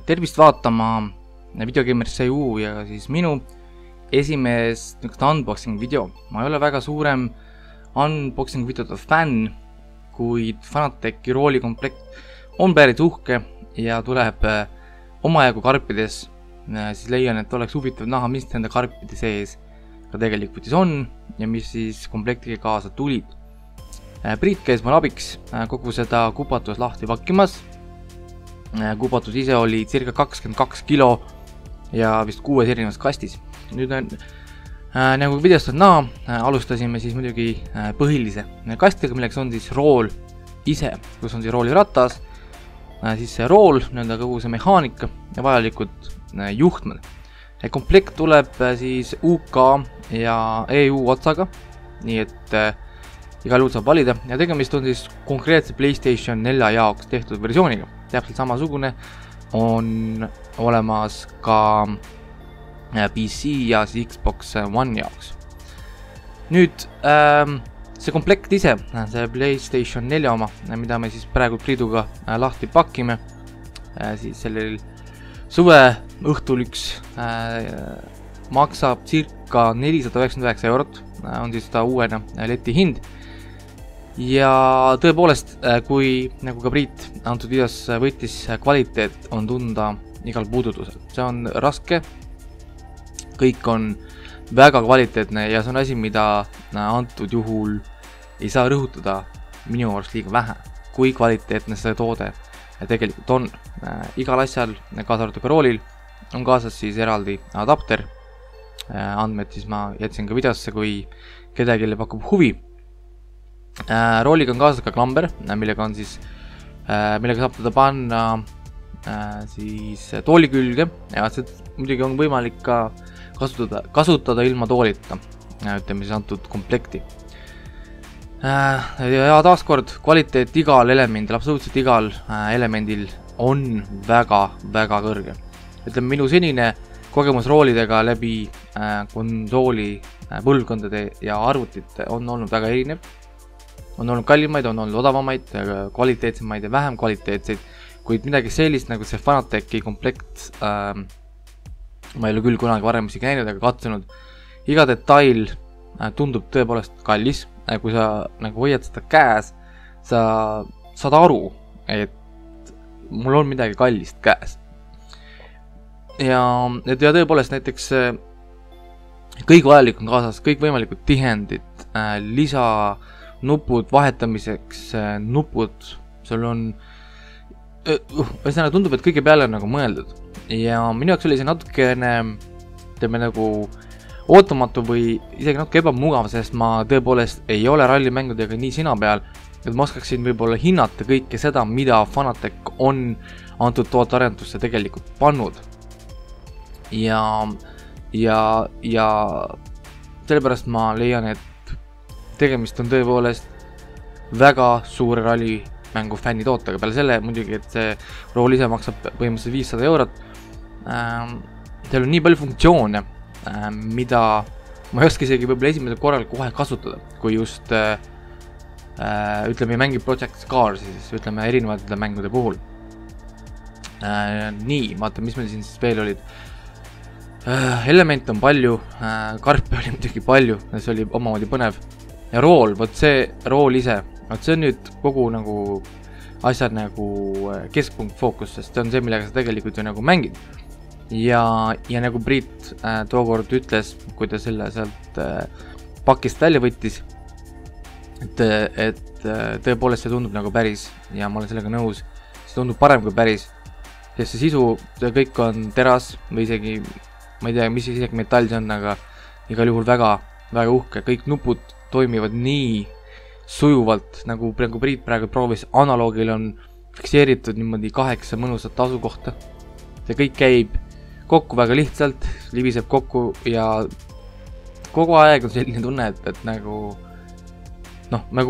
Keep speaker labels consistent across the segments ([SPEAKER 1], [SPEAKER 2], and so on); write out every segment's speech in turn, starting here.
[SPEAKER 1] tervist vaatama videogamer.eu ja siis minu esimest unboxing video. Ma ei ole väga suurem unboxing videode fänn, kuid Fanateci roolikomplekt on päris uhke ja tuleb omajagu karpides. Siis leian, et oleks huvitav näha, mis nende karpide sees ka tegelikult on ja mis siis komplektiga kaasa tulid. Priit käis mul abiks kogu seda kupatus lahti pakkimas. Kupatus ise oli circa 22 kilo ja vist 6 erinevas kastis. Nüüd on, nagu videost on näha, alustasime siis muidugi põhilise kastiga, milleks on siis rool ise, kus on siis rooli ratas, siis see rool, kogu see mehaanika ja vajalikud juhtmed. Komplekt tuleb siis UK ja EU otsaga, nii et igal juhul saab valida ja tegemist on siis konkreetse PlayStation 4 jaoks tehtud versiooniga. Täpselt samasugune on olemas ka PC ja Xbox One jaoks. Nüüd see komplekt ise, see PlayStation 4 oma, mida me siis praegu Priiduga lahti pakime, siis sellel suve õhtul maksab circa 499 eurot, on siis ta uuena leti hind. Ja tõepoolest, kui nagu ka Priit antud videos võttis, kvaliteet on tunda igal puudutusel. See on raske, kõik on väga kvaliteetne ja see on asi, mida antud juhul ei saa rõhutada minu arust liiga vähe, kui kvaliteetne see toode tegelikult on. Igal asjal, kaasa arvatud ka roolil, on kaasas siis eraldi adapter. Andmed siis ma jätsin ka videosse, kui kedagi pakub huvi. Rooliga on kaasas ka klamber, millega saab teda panna siis tooli külge ja see muidugi on võimalik ka kasutada ilma toolita, ütleme siis antud komplekti. Ja taaskord kvaliteet igal elemendil, absoluutselt igal elemendil on väga kõrge. Ütleme, minu senine kogemus roolidega läbi konsooli põlvkondade ja arvutite on olnud väga erinev. On olnud kallimaid, on olnud odavamaid, kvaliteetsemaid ja vähem kvaliteetseid, kuid midagi sellist nagu see Fanateci komplekt ma ei ole küll kunagi varem isegi näinud, aga katsunud. Iga detail tundub tõepoolest kallis, kui sa nagu hoiad seda käes, sa saad aru, et mul on midagi kallist käes. Ja tõepoolest näiteks kõik vajalik on kaasas, kõik võimalikud tihendid, lisanupud vahetamiseks, nupud, sul on ühesõnaga tundub, et kõige peale on nagu mõeldud. Ja minu jaoks oli see natukene nagu ootamatu või isegi natuke ebamugav, sest ma tõepoolest ei ole rallimängudega nii sina peal, et ma oskaksin võib-olla hinnata kõike seda, mida Fanatec on antud tootearendusse tegelikult pannud. Ja sellepärast ma leian, et tegemist on tõepoolest väga suure rallimängu fänni tootega. Peale selle muidugi, et see rool ise maksab põhimõtteliselt 500 eurot. Seal on nii palju funktsioone, mida ma ei oska isegi võib-olla esimesel korral kohe kasutada, kui just ütleme mängib Project Cars, siis ütleme erinevate mängude puhul. Nii, vaata, mis meil siin siis veel olid. Element on palju, karpe oli muidugi palju, see oli omamoodi põnev. Ja rool, võt see rool ise, see on nüüd kogu nagu asjad nagu keskpunkt fookus, sest see on see, millega sa tegelikult ju nagu mängid. Ja nagu Priit tookord ütles, kui ta selle sealt pakist välja võttis, et tõepoolest see tundub nagu päris ja ma olen sellega nõus, see tundub parem kui päris, sest see sisu, see kõik on teras või isegi, ma ei tea, mis isegi metall see on, aga igal juhul väga uhke, kõik nupud toimivad nii sujuvalt, nagu Priit praegu proovis, analoogil on fikseeritud niimoodi 8 mõnusat asukohta. See kõik käib kokku väga lihtsalt, libiseb kokku ja kogu aeg on selline tunne, et nagu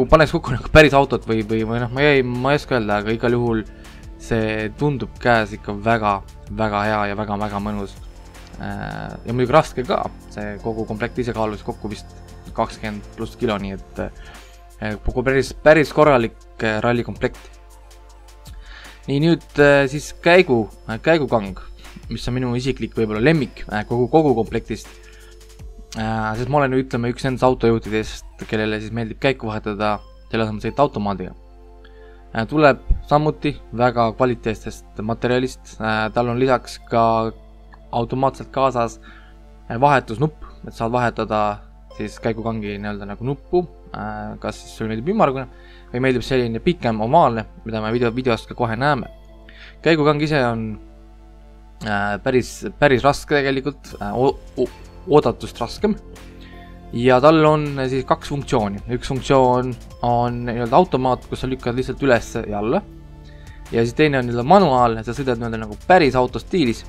[SPEAKER 1] paneks kokku nagu päris autot või ma ei oska öelda, aga igal juhul see tundub käes ikka väga hea ja väga mõnus. Ja muidugi raske ka, see kogu komplekt ise kaalus kokku vist 20+ kilo, nii et päris korralik rallikomplekt. nii, nüüd siis käigukang, mis on minu isiklik võib-olla lemmik kogu komplektist. Sest ma olen, ütleme, üks nendest autojuhtidest, kellele siis meeldib käiku vahetada selle asemel sõita automaadiga. Tuleb samuti väga kvaliteetsest materjalist, tal on lisaks ka automaatselt kaasas vahetusnupp, et saad vahetada siis käigukangi nii-öelda nagu nuppu, kas siis sul meeldib ümmargune või meeldib selline pikem ovaalne, mida me videost ka kohe näeme. Käigukang ise on päris raske tegelikult, oodatust raskem ja tal on siis kaks funktsiooni. Üks funktsioon on nii-öelda automaat, kus sa lükkad lihtsalt üles ja alla ja siis teine on nii-öelda manuaal, et sa sõidad nii-öelda nagu päris autostiilis.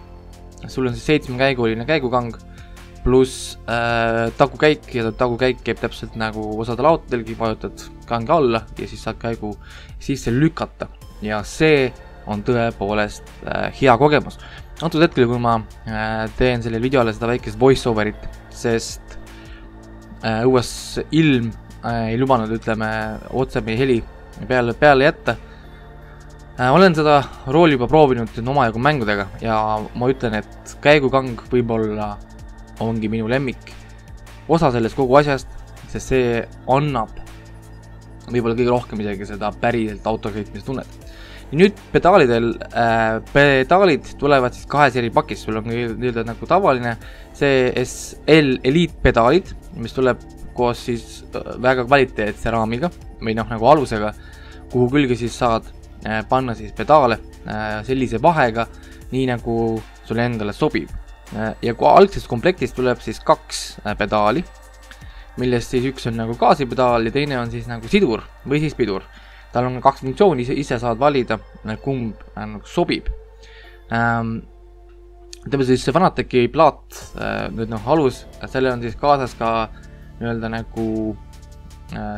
[SPEAKER 1] Sul on siis 7-käiguline käigukang pluss tagukäik ja tagukäik käib täpselt nagu osadel autodelgi, vajutad kange alla ja siis saad käigu sisse lükata ja see on tõepoolest hea kogemus. Antud hetkel, kui ma teen sellele videole seda väikest voice-overit, sest õues ilm ei lubanud, ütleme, otse meie heli peale jätta. Olen seda rooli juba proovinud omajagu mängudega ja ma ütlen, et käigukang võib-olla ongi minu lemmik osa sellest kogu asjast, sest see annab võib-olla kõige rohkem isegi seda päriselt autosõitmise tunnet. Nüüd pedaalid tulevad siis kahes eri pakis, sul on nii-öelda nagu tavaline CSL Elite pedaalid, mis tuleb koos siis väga kvaliteetse raamiga või nagu alusega, kuhu külge siis saad panna siis pedaale sellise vahega, nii nagu sulle endale sobib. Ja kui algsest komplektist tuleb siis kaks pedaali, millest siis üks on nagu gaasipedaal ja teine on siis nagu sidur või siis pidur. Tal on kaks funktsiooni, ise saad valida, kumb nagu sobib. Ütleme siis see Fanateci plaat, nüüd alus, selle on siis kaasas ka nii-öelda nagu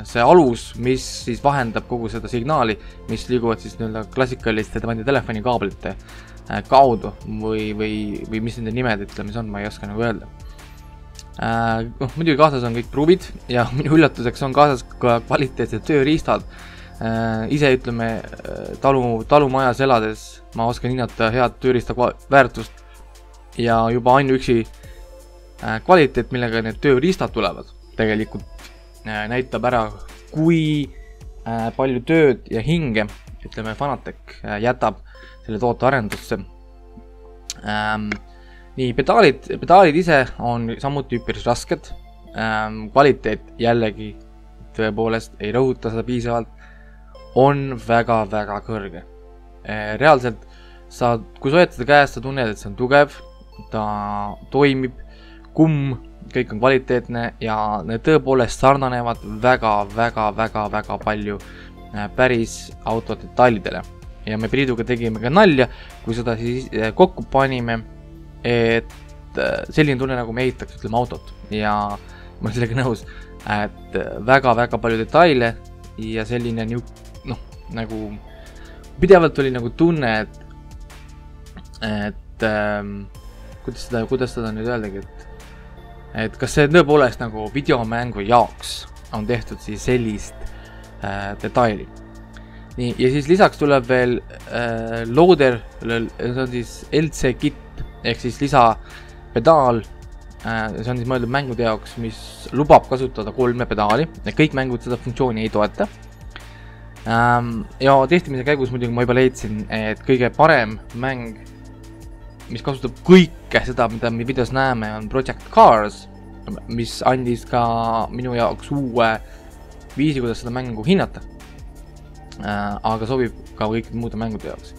[SPEAKER 1] see alus, mis siis vahendab kogu seda signaali, mis liiguvad siis nii-öelda klassikaliste telefonikaablite kaudu või mis nende nimed, ütleme, mis on, ma ei oska nagu öelda. Muidugi kaasas on kõik pruvid ja minu üllatuseks on kaasas ka kvaliteetsed tööriistad. Ise, ütleme, talumajas elades ma oskan hinnata head tööriista väärtust ja juba ainuüksi kvaliteet, millega need tööriistad tulevad, tegelikult näitab ära, kui palju tööd ja hinge, ütleme, Fanatec jätab selle toote arendusse. Nii, pedaalid ise on samuti üpris rasked. Kvaliteet jällegi tõepoolest ei rõhuta seda piisavalt, on väga kõrge. Reaalselt kui sa hoiad seda käest, sa tunned, et see on tugev, ta toimib, kõik on kvaliteetne ja need tõepoolest sarnanevad väga palju päris auto detailidele. Ja me Priiduga tegime ka nalja, kui seda siis kokku panime, et selline tunne nagu me ehitaks, ütleme, autot. Ja ma olen sellega nõus, et väga palju detaile ja selline nagu pidevalt oli nagu tunne, et kuidas seda nüüd öeldagi, et kas see tõepoolest nagu videomängu jaoks on tehtud siis sellist detaili. Nii, ja siis lisaks tuleb veel loader, see on siis LC kit, ehk siis lisapedaal, see on siis mõeldud mängude jaoks, mis lubab kasutada 3 pedaali, ja kõik mängud seda funktsiooni ei toeta. Ja testimise käigus muidugi ma juba leidsin, et kõige parem mäng, mis kasutab kõike seda, mida me videos näeme, on Project Cars, mis andis ka minu jaoks uue viisi, kuidas seda mängu hinnata. Aga sobib ka kõikide muude mängude jaoks.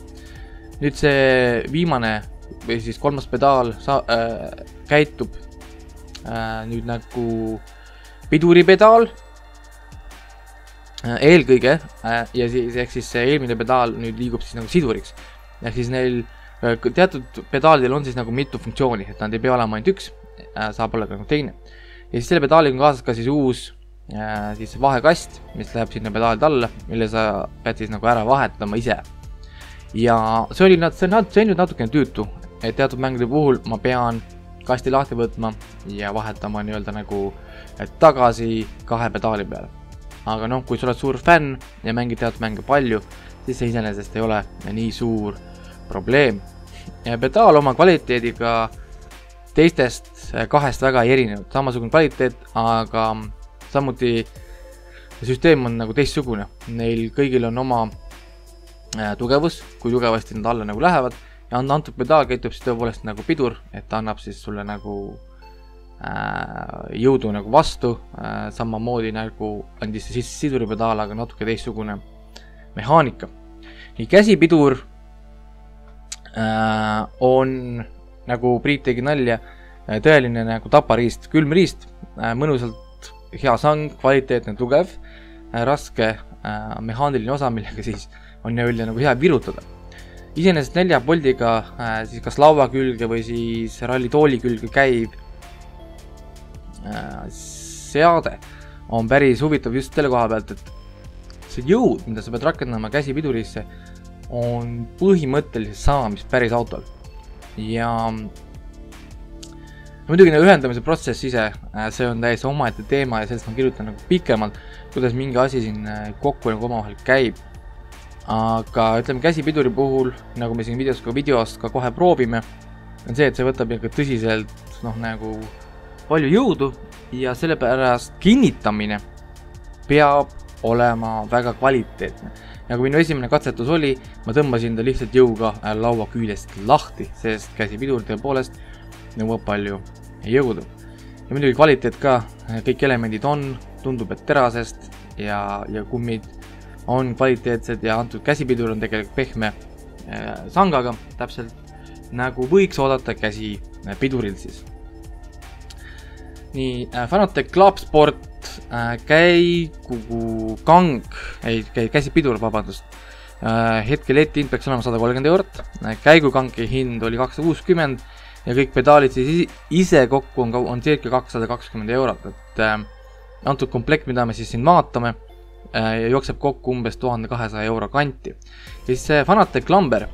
[SPEAKER 1] Nüüd see viimane või siis 3. pedaal käitub nüüd nagu piduripedaal eelkõige ja siis ehk siis see eelmine pedaal nüüd liigub siis nagu siduriks. Ehk siis neil teatud pedaalidel on siis nagu mitu funktsiooni, et nad ei pea olema ainult üks, saab olla ka nagu teine. Ja siis selle pedaaliga on kaasas ka siis uus siis vahekast, mis läheb sinna pedaalide alla, mille sa pead siis nagu ära vahetama ise. Ja see on nüüd natukene tüütu, et teatud mängude puhul ma pean kasti lahti võtma ja vahetama nii-öelda nagu tagasi 2 pedaali peale. Aga kui sa oled suur fänn ja mängid teatud mänge palju, siis see iseenesest ei ole nii suur probleem. Pedaal oma kvaliteediga teistest kahest väga ei erinenud, samasugune kvaliteet, aga samuti süsteem on nagu teistsugune. Neil kõigil on oma tugevus, kui tugevasti nad alla nagu lähevad, ja antud pedaal käitub siis tõepoolest nagu pidur, et ta annab siis sulle nagu jõudu nagu vastu, samamoodi nagu andis siis siduripedaal, aga natuke teistsugune mehaanika. Nii käsipidur on, nagu Priit tegi nalja, tõeline nagu tapariist, külmriist, mõnusalt hea sang, kvaliteetne, tugev, raske mehaaniline osa, millega siis on neile nagu hea virutada. Iseenesest 4 poldiga siis kas laua külge või siis rallitooli külge käib seade on päris huvitav just selle koha pealt, et see jõud, mida sa pead rakendama käsipidurisse, on põhimõtteliselt sama, mis päris autol. Ja muidugi ühendamise protsess ise, see on täiesti omaette teema ja sellest ma kirjutan nagu pikemalt, kuidas mingi asi siin kokku nagu omavahel käib. Aga ütleme käsipiduri puhul, nagu me siin videos ka kohe proovime, on see, et see võtab ikka tõsiselt nagu palju jõudu ja sellepärast kinnitamine peab olema väga kvaliteetne. Ja kui minu esimene katsetus oli, ma tõmbasin ta lihtsalt jõuga laua küljest lahti, sest käsipidur tõepoolest nõuab palju jõudu. Ja muidugi kvaliteet ka, kõik elemendid on, tundub, et terasest ja kummid on kvaliteetsed ja antud käsipidur on tegelikult pehme sangaga, täpselt nagu võiks oodata käsipiduril siis. Nii, Fanatec Clubsport käsipidur, vabandust. Hetkel letihind peaks olema 130 eurot, käigukanki hind oli 260 ja kõik pedaalid siis ise kokku on circa 220 eurot, et antud komplekt, mida me siis siin vaatame, jookseb kokku umbes 1200 euro kanti. Ja siis see Fanatec klamber,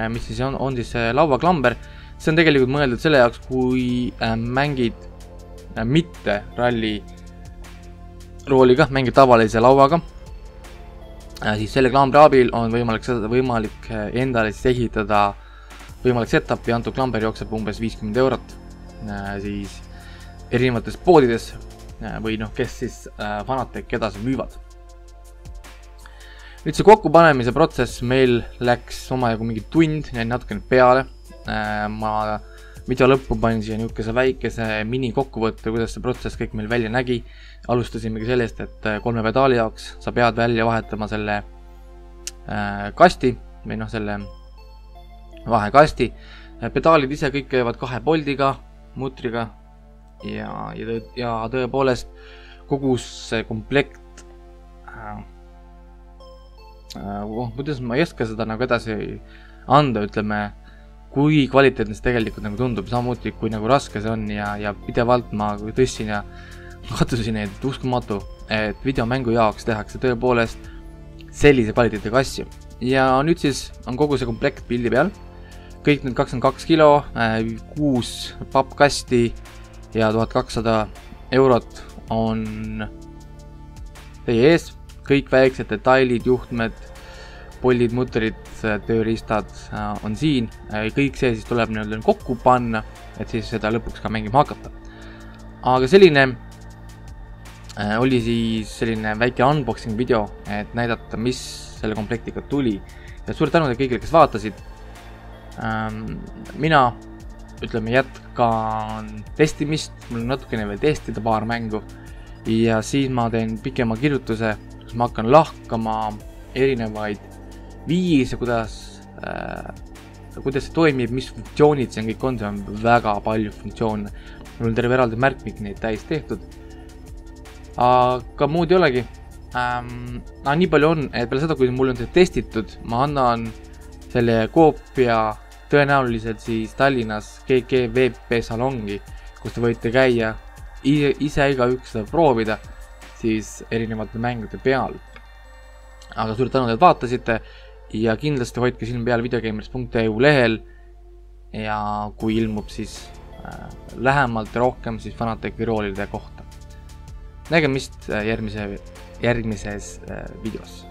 [SPEAKER 1] mis siis on siis see lauaklamber, see on tegelikult mõeldud selle jaoks, kui mängid mitte ralli rooliga, mängib tavalise lauaga, siis selle klambri abil on võimalik endale siis ehitada võimalik setup ja antud klamber jookseb umbes 50 eurot siis erinevates poodides või kes siis Fanatec edasi müüvad. Nüüd see kokkupanemise protsess meil läks omajagu mingi tund ja natukene peale. Ma video lõppu panin siia niisuguse väikese mini kokkuvõtte, kuidas see protsess kõik meil välja nägi. Alustasimegi sellest, et 3 pedaali jaoks sa pead välja vahetama selle kasti või selle vahekasti. Pedaalid ise kõik käivad 2 poldiga, mutriga ja tõepoolest kogu see komplekt kuidas ma ei oska seda nagu edasi anda, ütleme, kui kvaliteetne see tegelikult nagu tundub, samamoodi kui nagu raske see on ja pidevalt ma tõstsin ja katsusin, et uskumatu, et videomängu jaoks tehakse tõepoolest sellise kvaliteediga asju. Ja nüüd siis on kogu see komplekt pildi peal, kõik need 22 kilo, 6 pappkasti ja 1200 eurot on teie ees, kõik väiksed detailid, juhtmed, pollid, mutterid, tööriistad on siin, kõik see siis tuleb kokku panna, et siis seda lõpuks ka mängima hakata. Aga selline oli siis selline väike unboxing video, et näidata, mis selle komplektiga tuli. Ja suur tänu kõigile, kes vaatasid. Mina, ütleme, jätkan testimist, mul on natukene veel testida paar mängu ja siis ma teen pikema kirjutuse, kus ma hakkan lahkama erinevaid viise, kuidas see toimib, mis funktsioonid see kõik on, see on väga palju funktsioone. Mul on terve eraldi märkmik neid täis tehtud. Aga muud ei olegi. Nii palju on, et peale seda, kui mul on see testitud, ma annan selle koopia tõenäoliselt siis Tallinnas GGVP salongi, kus te võite käia ise igaüks seda proovida siis erinevate mängude peal. Aga suur tänu, et vaatasite ja kindlasti hoidke silm peal videogamers.eu lehel ja kui ilmub siis lähemalt ja rohkem siis Fanateci roolide kohta. Nägemist järgmises videos.